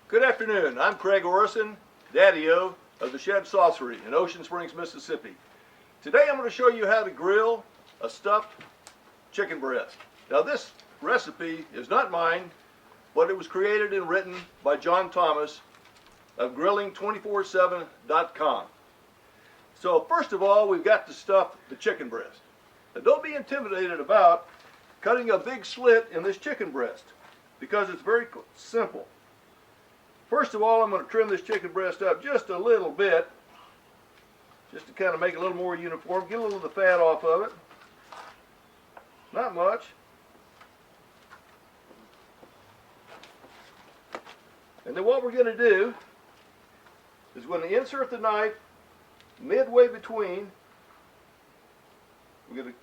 Good afternoon. I'm Craig Orrison, Daddy-O of the Shed Saucery in Ocean Springs, Mississippi. Today I'm going to show you how to grill a stuffed chicken breast. Now this recipe is not mine, but it was created and written by John Thomas of grilling247.com. So first of all, we've got to stuff the chicken breast. Now don't be intimidated about cutting a big slit in this chicken breast because it's very simple. First of all, I'm going to trim this chicken breast up just a little bit, just to kind of make it a little more uniform, get a little of the fat off of it. Not much. And then what we're going to do is we're going to insert the knife midway between. We're going to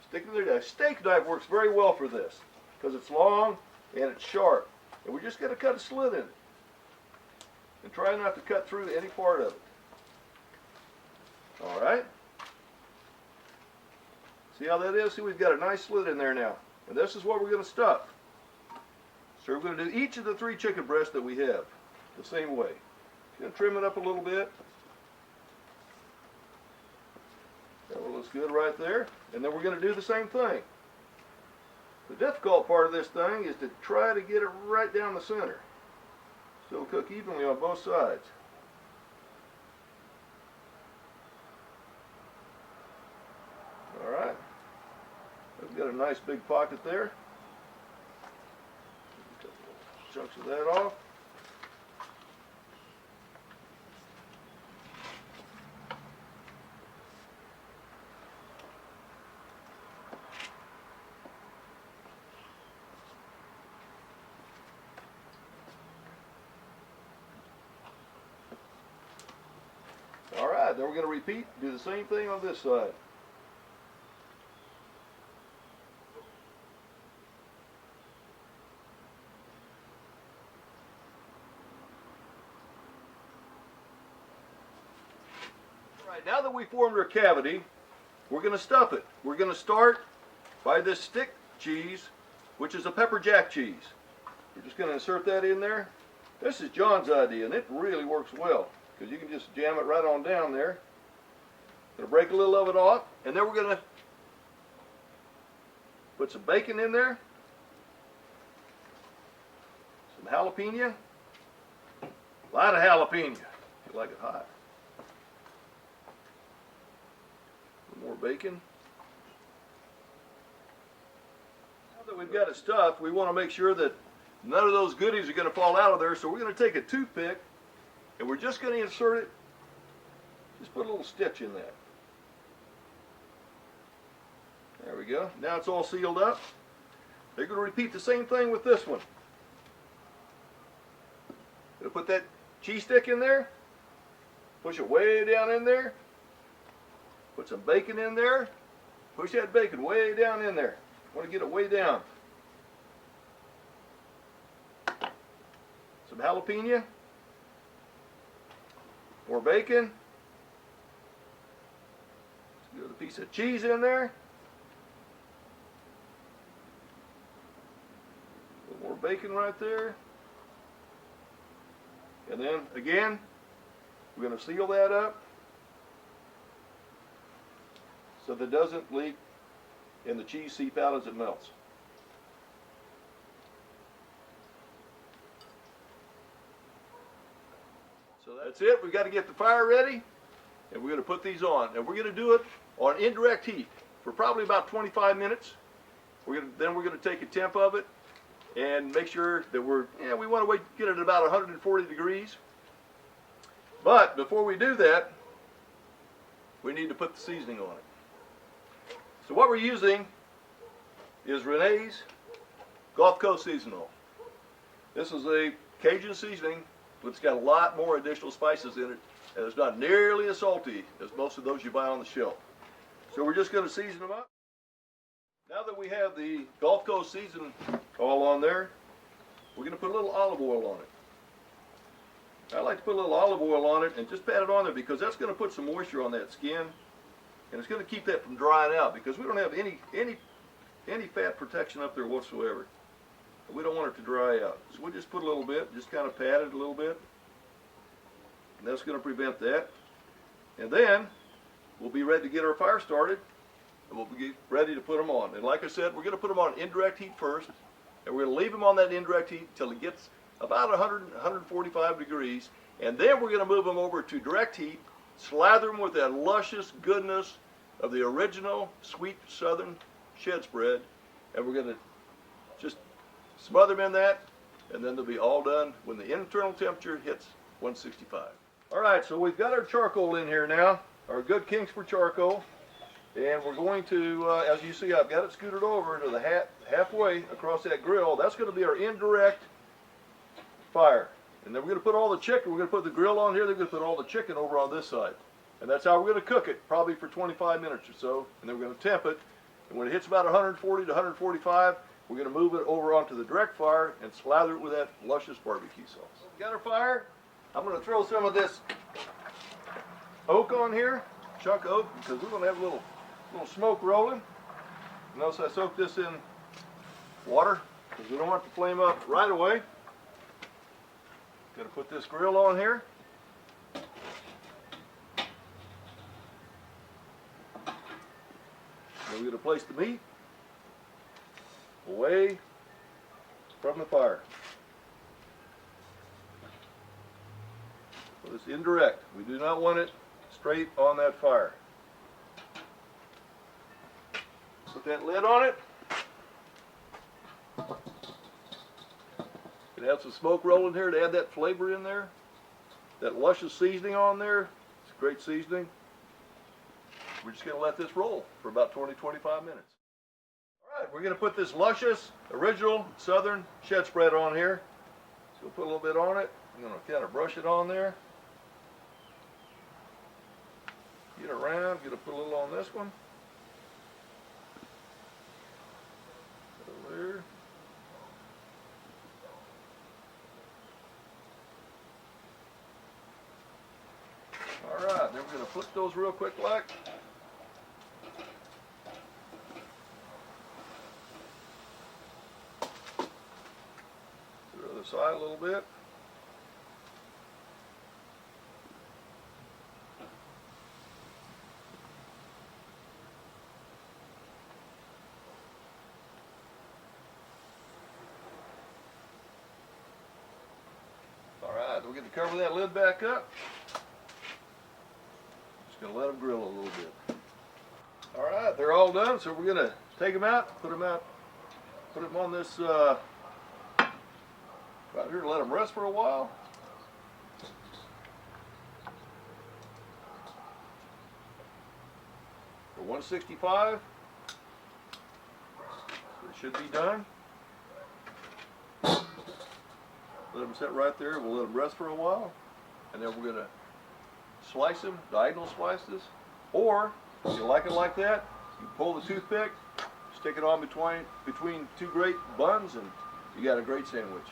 stick it there. A steak knife works very well for this because it's long and it's sharp. And we're just going to cut a slit in it. And try not to cut through any part of it. Alright? See how that is? See, we've got a nice slit in there now. And this is what we're going to stuff. So we're going to do each of the 3 chicken breasts that we have the same way. Going to trim it up a little bit. That looks good right there. And then we're going to do the same thing. The difficult part of this thing is to try to get it right down the center. So it'll cook evenly on both sides. Alright. We've got a nice big pocket there. Cut chunks of that off. Alright, then we're going to repeat, do the same thing on this side. Alright, now that we formed our cavity, we're going to stuff it. We're going to start by this stick cheese, which is a pepper jack cheese. We're just going to insert that in there. This is John's idea, and it really works well. Because you can just jam it right on down there. Going to break a little of it off, and then we're going to put some bacon in there, some jalapeno, a lot of jalapeno, if you like it hot. A little more bacon. Now that we've got it stuffed, we want to make sure that none of those goodies are going to fall out of there, so we're going to take a toothpick and we're just going to insert it, just put a little stitch in that. There we go. Now it's all sealed up. They're going to repeat the same thing with this one. Going to put that cheese stick in there, push it way down in there, put some bacon in there, push that bacon way down in there. Want to get it way down. Some jalapeno. More bacon. Let's get a piece of cheese in there. A little more bacon right there. And then again, we're going to seal that up so that it doesn't leak and the cheese seep out as it melts. So that's it. We've got to get the fire ready, and we're going to put these on. And we're going to do it on indirect heat for probably about 25 minutes. Then we're going to take a temp of it and make sure that we want to get it at about 140 degrees. But before we do that, we need to put the seasoning on it. So what we're using is Renee's Gulf Coast Seasonal. This is a Cajun seasoning. It's got a lot more additional spices in it, and it's not nearly as salty as most of those you buy on the shelf. So we're just going to season them up. Now that we have the Gulf Coast season all on there, we're going to put a little olive oil on it. I like to put a little olive oil on it and just pat it on there because that's going to put some moisture on that skin, and it's going to keep that from drying out because we don't have any fat protection up there whatsoever. We don't want it to dry out. So we just put a little bit, just kind of pat it a little bit. And that's going to prevent that. And then we'll be ready to get our fire started, and we'll be ready to put them on. And like I said, we're going to put them on indirect heat first, and we're going to leave them on that indirect heat until it gets about 100, 145 degrees, and then we're going to move them over to direct heat, slather them with that luscious goodness of the original sweet southern shed spread, and we're going to just smother them in that, and then they'll be all done when the internal temperature hits 165. All right, so we've got our charcoal in here now, our good Kingsford charcoal, and we're going to, as you see, I've got it scooted over to the halfway across that grill. That's going to be our indirect fire. And then we're going to put all the chicken, we're going to put the grill on here, they're going to put all the chicken over on this side. And that's how we're going to cook it, probably for 25 minutes or so. And then we're going to temp it. And when it hits about 140 to 145, we're going to move it over onto the direct fire and slather it with that luscious barbecue sauce. We got our fire. I'm going to throw some of this oak on here, chunk of oak, because we're going to have a little smoke rolling. Notice I soaked this in water because we don't want the flame up right away. Going to put this grill on here. Then we're going to place the meat away from the fire. So it's indirect. We do not want it straight on that fire. Put that lid on it. It has some smoke rolling here to add that flavor in there. That luscious seasoning on there. It's great seasoning. We're just going to let this roll for about 20-25 minutes. All right, we're going to put this luscious, original Southern shed spread on here. So we'll put a little bit on it. I'm going to kind of brush it on there. Get around, going to put a little on this one. Over there. All right, then we're going to flip those real quick like. To the other side a little bit. All right, we're going to cover that lid back up. Gonna let them grill a little bit. All right, they're all done, so we're gonna take them out, put them on this right here, let them rest for a while. For 165, it should be done. Let them sit right there. We'll let them rest for a while, and then we're gonna slice them, diagonal slices, or if you like it like that, you pull the toothpick, stick it on between two great buns, and you got a great sandwich.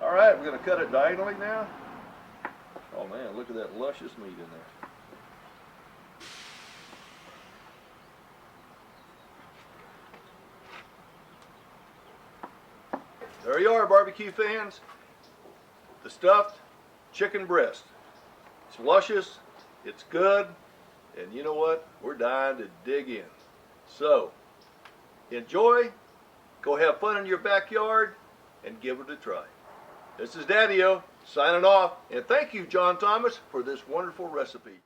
All right, we're going to cut it diagonally now. Oh man, look at that luscious meat in there. There you are, barbecue fans. The stuffed chicken breast. It's luscious, it's good, and you know what? We're dying to dig in. So, enjoy, go have fun in your backyard, and give it a try. This is Daddy-O, signing off, and thank you, John Thomas, for this wonderful recipe.